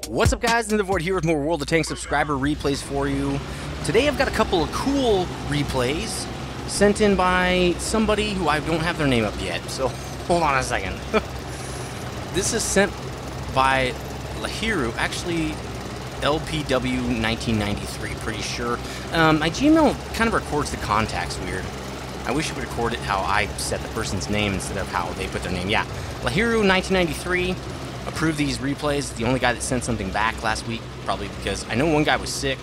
What's up, guys? Nethervvoid here with more World of Tanks subscriber replays for you. Today I've got a couple of cool replays sent in by somebody who I don't have their name up yet, so hold on a second. This is sent by Lahiru, actually LPW 1993, pretty sure. My Gmail kind of records the contacts weird. I wish it would record it how I set the person's name instead of how they put their name. Yeah, Lahiru 1993. Approved these replays. The only guy that sent something back last week, probably because I know one guy was sick.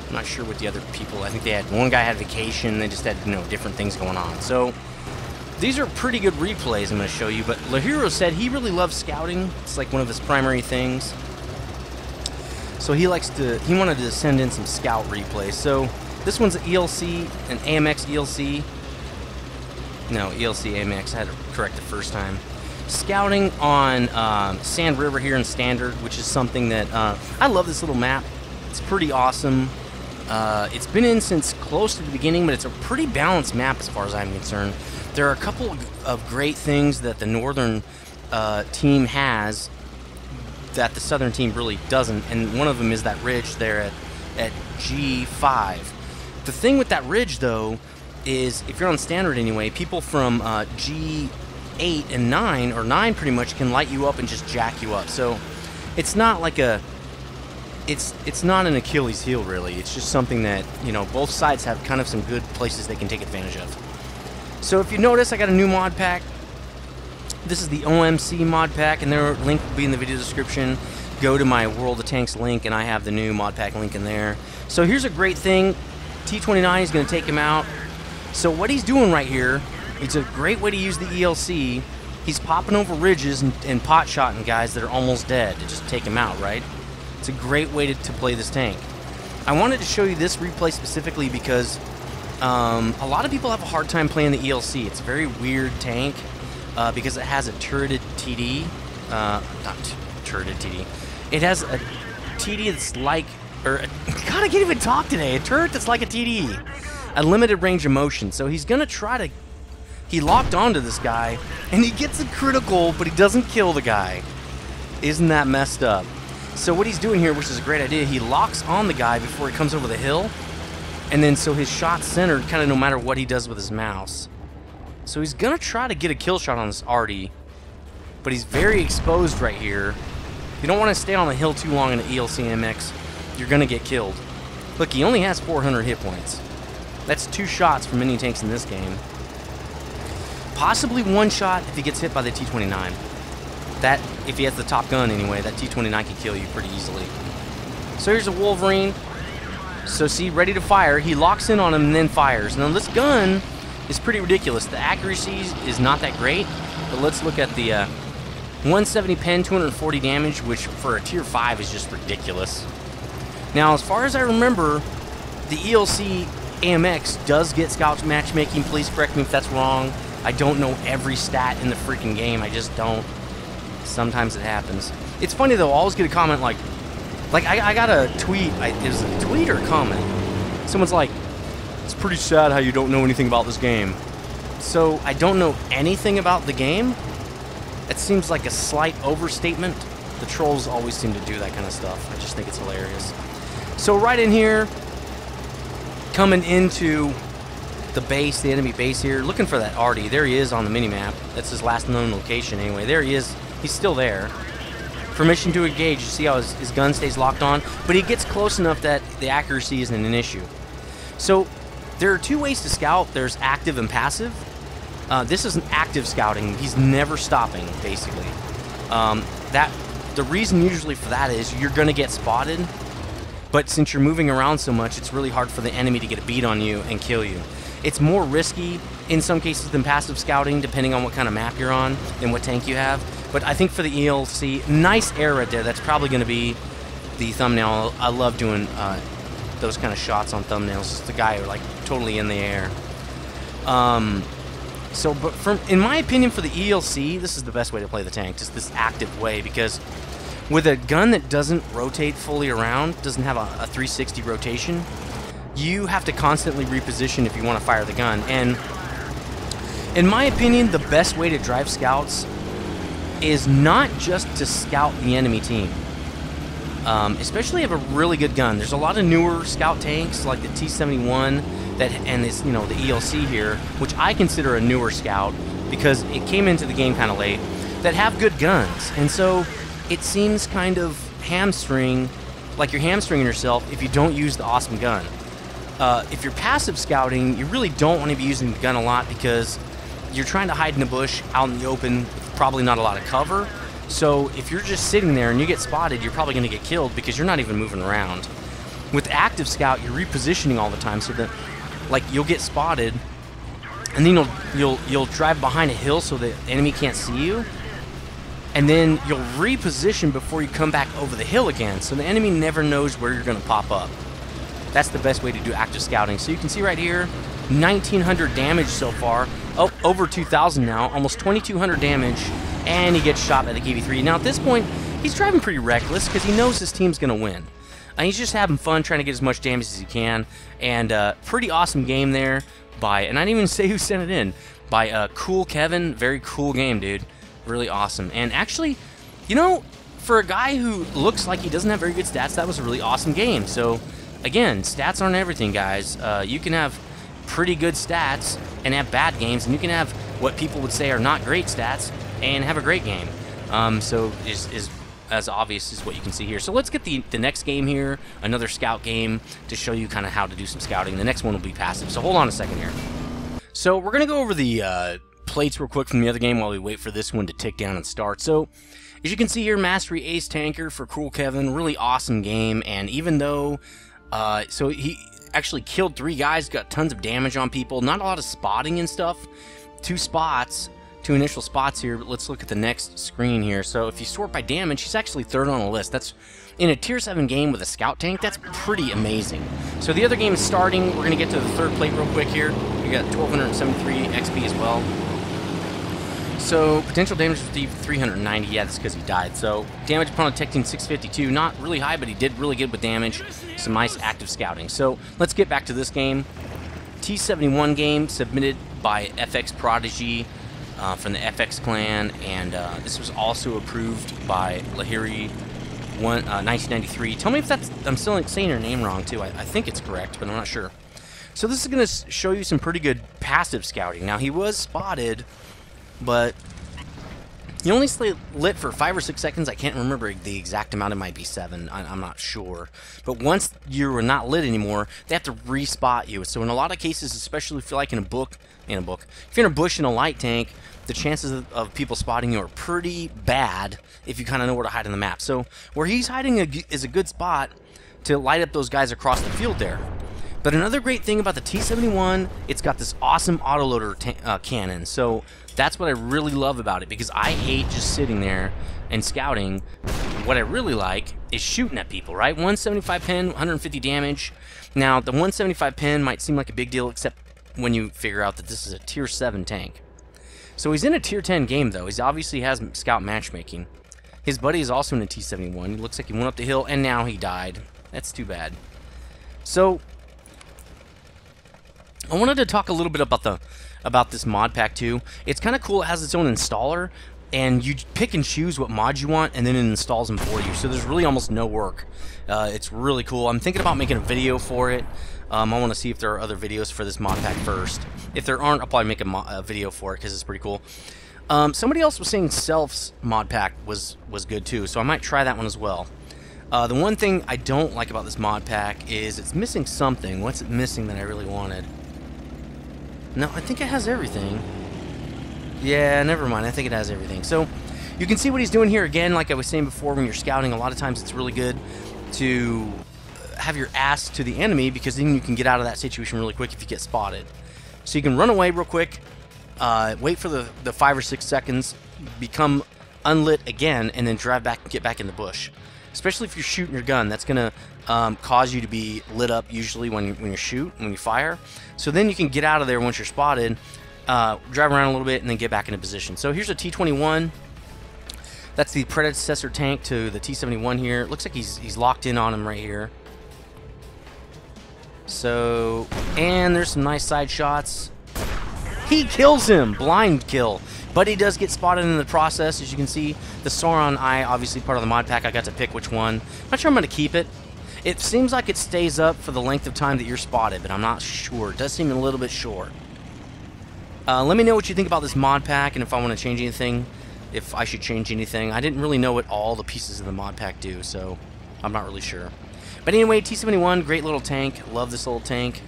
I'm not sure what the other people, I think they had, one guy had vacation, they just had, different things going on. So, these are pretty good replays I'm going to show you, but Lahiru said he really loves scouting. It's like one of his primary things. So he wanted to send in some scout replays. So, this one's an ELC, an AMX ELC. No, ELC AMX, I had to correct the first time. Scouting on Sand River here in Standard, which is something that I love. This little map. It's pretty awesome. It's been in since close to the beginning, but it's a pretty balanced map as far as I'm concerned. There are a couple of great things that the northern team has that the southern team really doesn't, and one of them is that ridge there at G5. The thing with that ridge, though, is if you're on Standard anyway, people from G8 and 9, or 9 pretty much, can light you up and just jack you up. So it's not like it's not an Achilles heel, really. It's just something that, both sides have kind of some good places they can take advantage of. So if you notice, I got a new mod pack. This is the OMC mod pack, and their link will be in the video description. Go to my World of Tanks link, and I have the new mod pack link in there. So here's a great thing. T29 is going to take him out. So what he's doing right here, it's a great way to use the ELC. He's popping over ridges and pot-shotting guys that are almost dead to just take him out, right? It's a great way to play this tank. I wanted to show you this replay specifically because a lot of people have a hard time playing the ELC. It's a very weird tank because it has a turreted TD. Not turreted TD. It has a TD that's like... God, I can't even talk today. A turret that's like a TD. A limited range of motion. So he's going to try to... He locked onto this guy, and he gets a critical, but he doesn't kill the guy. Isn't that messed up? So what he's doing here, which is a great idea, he locks on the guy before he comes over the hill, and then so his shot's centered kind of no matter what he does with his mouse. So he's going to try to get a kill shot on this Artie, but he's very exposed right here. You don't want to stay on the hill too long in the ELC AMX. You're going to get killed. Look, he only has 400 hit points. That's 2 shots from mini tanks in this game. Possibly 1 shot if he gets hit by the T29. That, if he has the top gun anyway, that T29 can kill you pretty easily. So here's a Wolverine. So see, ready to fire. He locks in on him and then fires. Now this gun is pretty ridiculous. The accuracy is not that great, but let's look at the 170 pen, 240 damage, which for a tier 5 is just ridiculous. Now, as far as I remember, the ELC AMX does get scout matchmaking. Please correct me if that's wrong. I don't know every stat in the freaking game. I just don't. Sometimes it happens. It's funny, though. I'll always get a comment like I got a tweet. It was a tweet or a comment. Someone's like, it's pretty sad how you don't know anything about this game. So, I don't know anything about the game? That seems like a slight overstatement. The trolls always seem to do that kind of stuff. I just think it's hilarious. So, right in here, coming into the base, the enemy base here, looking for that Artie. There he is on the minimap. That's his last known location anyway. There he is. He's still there. Permission to engage. You see how his gun stays locked on? But he gets close enough that the accuracy isn't an issue. So there are 2 ways to scout. There's active and passive. This is an active scouting. He's never stopping, basically. The reason usually for that is you're going to get spotted. But since you're moving around so much, it's really hard for the enemy to get a beat on you and kill you. It's more risky in some cases than passive scouting, depending on what kind of map you're on and what tank you have. But I think for the ELC, nice air right there. That's probably going to be the thumbnail. I love doing those kind of shots on thumbnails. Just the guy like totally in the air. But in my opinion, for the ELC, this is the best way to play the tank. Just this active way, because with a gun that doesn't rotate fully around, doesn't have a 360 rotation, you have to constantly reposition if you want to fire the gun. And in my opinion, the best way to drive scouts is not just to scout the enemy team. especially have a really good gun. There's a lot of newer scout tanks like the T71 and this, you know, the ELC here, which I consider a newer scout because it came into the game kind of late, that have good guns. And so it seems kind of like you're hamstringing yourself if you don't use the awesome gun. If you're passive scouting, you really don't want to be using the gun a lot because you're trying to hide in the bush out in the open with probably not a lot of cover. So if you're just sitting there and you get spotted, you're probably going to get killed because you're not even moving around. With active scout, you're repositioning all the time, so that like you'll get spotted, and then you'll drive behind a hill so the enemy can't see you, and then you'll reposition before you come back over the hill again, so the enemy never knows where you're going to pop up. That's the best way to do active scouting. So you can see right here, 1,900 damage so far. Oh, over 2,000 now, almost 2,200 damage, and he gets shot by the KV-3. Now at this point, he's driving pretty reckless because he knows his team's going to win. He's just having fun trying to get as much damage as he can, and pretty awesome game there by, and I didn't even say who sent it in, by Cool Kevin. Very cool game, dude. Really awesome. And actually, you know, for a guy who looks like he doesn't have very good stats, that was a really awesome game. So again, stats aren't everything, guys. You can have pretty good stats and have bad games, and you can have what people would say are not great stats and have a great game. So is as obvious as what you can see here. So let's get the next game here, another scout game, to show you kind of how to do some scouting. The next one will be passive. So hold on a second here. So we're going to go over the plates real quick from the other game while we wait for this one to tick down and start. So as you can see here, Mastery Ace Tanker for Cool Kevin. Really awesome game. And even though, so he actually killed 3 guys, got tons of damage on people, not a lot of spotting and stuff. 2 initial spots here, but let's look at the next screen here. So if you sort by damage, he's actually 3rd on the list. That's in a tier 7 game with a scout tank. That's pretty amazing. So the other game is starting. We're going to get to the 3rd plate real quick here. We got 1,273 XP as well. So potential damage received 390. Yeah, that's because he died. So damage upon detecting 652. Not really high, but he did really good with damage. Some nice active scouting. So let's get back to this game. T71 game submitted by FX Prodigy. From the FX clan, and this was also approved by Lahiri 1993. Tell me if that's, I'm still saying her name wrong too. I think it's correct, but I'm not sure. So this is going to show you some pretty good passive scouting. Now he was spotted, but he only stayed lit for 5 or 6 seconds. I can't remember the exact amount. It might be 7. I'm not sure. But once you're not lit anymore, they have to respot you. So in a lot of cases, especially if you're like if you're in a bush in a light tank, the chances of people spotting you are pretty bad if you kind of know where to hide on the map. So where he's hiding is a good spot to light up those guys across the field there. But another great thing about the T71, it's got this awesome autoloader cannon. So that's what I really love about it, because I hate just sitting there and scouting. What I really like is shooting at people, right? 175 pen, 150 damage. Now, the 175 pen might seem like a big deal, except when you figure out that this is a tier 7 tank. So he's in a tier 10 game, though. He obviously has scout matchmaking. His buddy is also in a T71. He looks like he went up the hill, and now he died. That's too bad. So I wanted to talk a little bit about this mod pack too. It's kind of cool. It has its own installer, and you pick and choose what mods you want, and then it installs them for you. So there's really almost no work. It's really cool. I'm thinking about making a video for it. I want to see if there are other videos for this mod pack first. If there aren't, I'll probably make a video for it because it's pretty cool. Somebody else was saying Self's mod pack was good too, so I might try that one as well. The one thing I don't like about this mod pack is it's missing something. What's it missing that I really wanted? No, I think it has everything. Yeah, never mind. I think it has everything. So you can see what he's doing here again. Like I was saying before, when you're scouting, a lot of times it's really good to have your ass to the enemy, because then you can get out of that situation really quick if you get spotted. So you can run away real quick, wait for the 5 or 6 seconds, become unlit again, and then drive back and get back in the bush. Especially if you're shooting your gun, that's going to cause you to be lit up usually when you fire. So then you can get out of there once you're spotted, drive around a little bit, and then get back into position. So here's a T21. That's the predecessor tank to the T71 here. It looks like he's locked in on him right here. So, and there's some nice side shots. He kills him, blind kill. But he does get spotted in the process, as you can see. The Sauron Eye, obviously part of the mod pack. I got to pick which one. Not sure I'm going to keep it. It seems like it stays up for the length of time that you're spotted, but I'm not sure. It does seem a little bit short. Let me know what you think about this mod pack and if I want to change anything, if I should change anything. I didn't really know what all the pieces of the mod pack do, so I'm not really sure. But anyway, T71, great little tank. Love this little tank.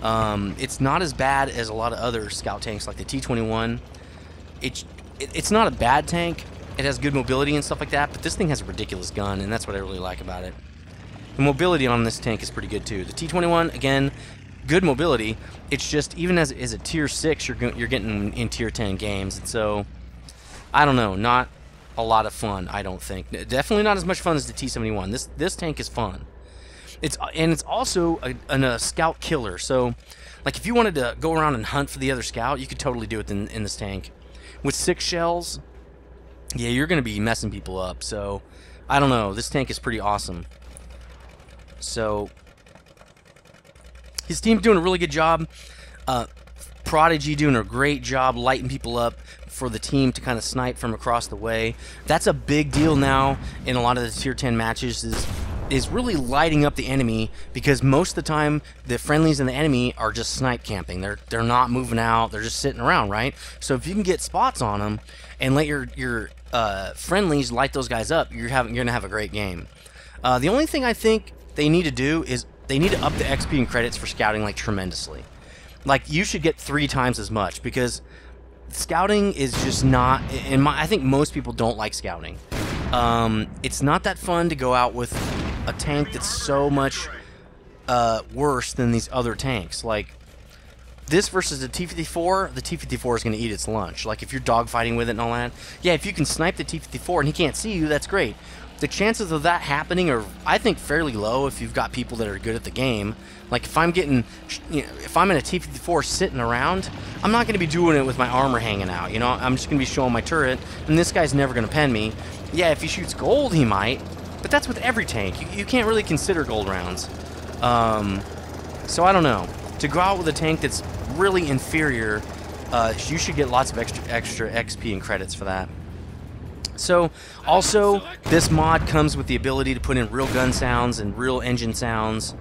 It's not as bad as a lot of other scout tanks like the T21. It's not a bad tank. It has good mobility and stuff like that, but this thing has a ridiculous gun, and that's what I really like about it. The mobility on this tank is pretty good too. The T21, again, good mobility. It's just, even as a tier 6, you're getting in tier 10 games, and so, I don't know, not a lot of fun, I don't think. Definitely not as much fun as the T71. This tank is fun. It's also a scout killer, so, like, if you wanted to go around and hunt for the other scout, you could totally do it in this tank. With 6 shells, yeah, you're going to be messing people up, so I don't know. This tank is pretty awesome. So, his team's doing a really good job. Prodigy doing a great job lighting people up for the team to kind of snipe from across the way. That's a big deal now in a lot of the tier 10 matches, is really lighting up the enemy, because most of the time the friendlies and the enemy are just snipe camping. They're not moving out. They're just sitting around, right? So if you can get spots on them and let your friendlies light those guys up, you're gonna have a great game. The only thing I think they need to do is they need to up the XP and credits for scouting like tremendously. Like, you should get 3 times as much, because scouting is just not, I think most people don't like scouting. It's not that fun to go out with a tank that's so much worse than these other tanks. Like, this versus the T-54 is going to eat its lunch. Like, if you're dogfighting with it and all that, yeah, if you can snipe the T-54 and he can't see you, that's great. The chances of that happening are, I think, fairly low if you've got people that are good at the game. Like, if I'm getting, if I'm in a T-54 sitting around, I'm not going to be doing it with my armor hanging out. You know, I'm just going to be showing my turret, and this guy's never going to pen me. Yeah, if he shoots gold, he might, but that's with every tank. You can't really consider gold rounds. So I don't know. To go out with a tank that's really inferior, you should get lots of extra XP and credits for that. So, also, this mod comes with the ability to put in real gun sounds and real engine sounds,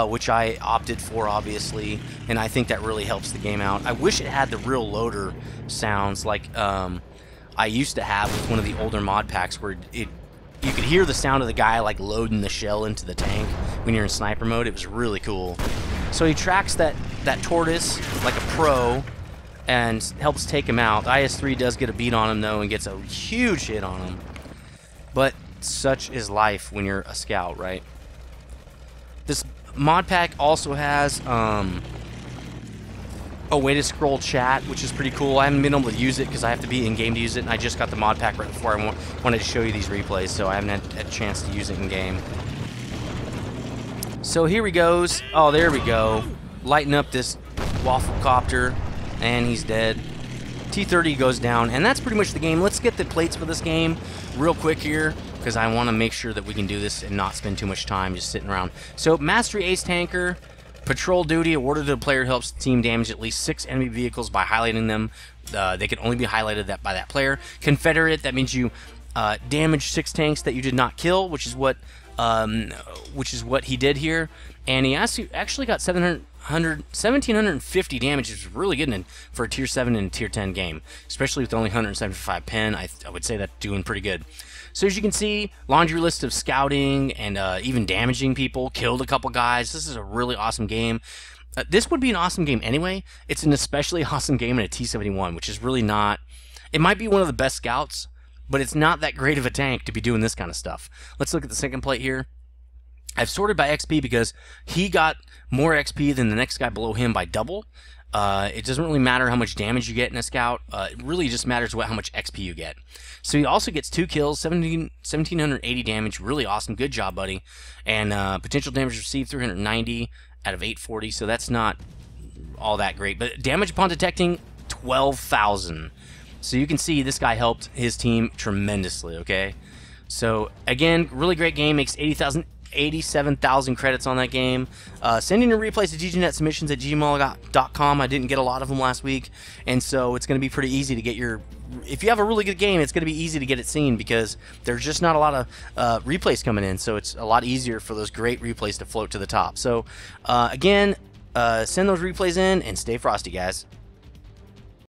which I opted for, obviously, and I think that really helps the game out. I wish it had the real loader sounds like I used to have with one of the older mod packs, where you could hear the sound of the guy like loading the shell into the tank when you're in sniper mode. It was really cool. So he tracks that tortoise like a pro and helps take him out. IS-3 does get a beat on him, though, and gets a huge hit on him. But such is life when you're a scout, right? This mod pack also has a way to scroll chat, which is pretty cool. I haven't been able to use it because I have to be in-game to use it, and I just got the mod pack right before I wanted to show you these replays, so I haven't had a chance to use it in-game. So here he goes. Oh, there we go. Lighting up this waffle copter. And he's dead. T-30 goes down, and that's pretty much the game. Let's get the plates for this game real quick here, because I want to make sure that we can do this and not spend too much time just sitting around. So, Mastery Ace Tanker, Patrol Duty, awarded to the player helps the team damage at least 6 enemy vehicles by highlighting them. They can only be highlighted by that player. Confederate, that means you damage 6 tanks that you did not kill, which is what he did here. And he actually got 1,750 damage, which is really good for a tier 7 and tier 10 game, especially with only 175 pen. I would say that's doing pretty good. So as you can see, laundry list of scouting and even damaging people, killed a couple guys. This is a really awesome game. This would be an awesome game anyway. It's an especially awesome game in a T71, which is really not, it might be one of the best scouts, but it's not that great of a tank to be doing this kind of stuff. Let's look at the second plate here. I've sorted by XP because he got more XP than the next guy below him by double. It doesn't really matter how much damage you get in a scout. It really just matters how much XP you get. So he also gets 2 kills, 1,780 damage. Really awesome. Good job, buddy. And potential damage received 390 out of 840. So that's not all that great. But damage upon detecting 12,000. So you can see this guy helped his team tremendously. Okay. So again, really great game. Makes 80,000 87,000 credits on that game. Send in your replays to dgnetsubmissions@gmail.com. I didn't get a lot of them last week, and so it's going to be pretty easy to get your... If you have a really good game, it's going to be easy to get it seen because there's just not a lot of replays coming in, so it's a lot easier for those great replays to float to the top. So, again, send those replays in and stay frosty, guys.